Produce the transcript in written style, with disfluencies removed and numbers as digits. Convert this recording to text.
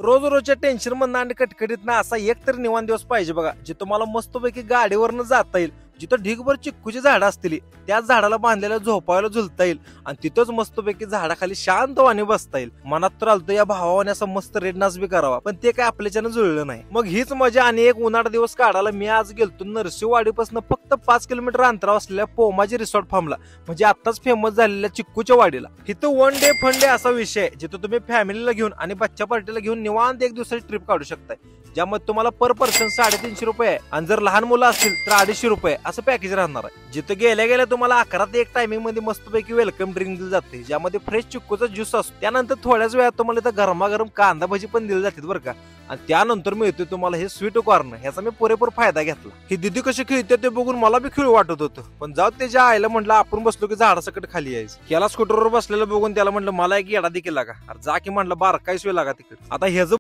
रोज रोजच्या टेन्शन मधनं आणि कटकटीत ना असा एक तरी निवांत दिवस पाहिजे बघा, जे तुम्हाला मस्तपैकी गाडीवरनं जाता येईल, जिथं ढिगभर चिक्कूची झाडं असतील, त्याच झाडाला बांधलेल्या झोपायला झुलता येईल आणि तिथंच मस्तपैकी झाडाखाली शांतवाने बसता येईल. मनात तर आलतं या भावाने असं मस्त रेड नाच बी करावा, पण ते काय आपल्याच्यानं जुळलं नाही. मग हीच मजा आणि एक उन्हाळा दिवस काढायला मी आज गेलतो नरसिंहवाडीपासून फक्त 5 किलोमीटर अंतरावर असलेल्या पोमाजी रिसॉर्ट फार्मला, म्हणजे आताच फेमस झालेल्या चिक्कूच्या वाडीला. इथं वन डे फन डे असा विषय आहे, जिथं तुम्ही फॅमिलीला घेऊन आणि बच्चा पार्टीला घेऊन निवांत एक दिवसाची ट्रिप काढू शकताय, ज्यामध्ये तुम्हाला पर पर्सन 350 रुपये आहे आणि जर लहान मुलं असतील तर 250 रुपये असं पॅकेज राहणार आहे. जिथं गेल्या गेल्या तुम्हाला 11 ते 1 टायमिंग मध्ये मस्तपैकी वेलकम ड्रिंक दिली जाते, ज्यामध्ये फ्रेश चिक्कूचा ज्यूस असतो. त्यानंतर थोड्याच वेळात तुम्हाला इथं गरमागरम कांदा भजी पण दिली जाते बरं का. आणि त्यानंतर मिळतोय तुम्हाला हे स्वीट कॉर्न, ह्याचा मी पुरेपूर फायदा घेतला. ही दिदी कशी खेळते ते बघून मला बी खेळ वाटत होतं, पण जाऊ त्याच्या आईला म्हटलं आपण बसलो की झाडासकट खाली यायचं. याला स्कूटरवर बसलेलं बघून त्याला म्हटलं मला एक येडा देखील लागा, अरे जा की म्हटलं बारकाईस वेळ लागा तिकडे. आता ह्याचं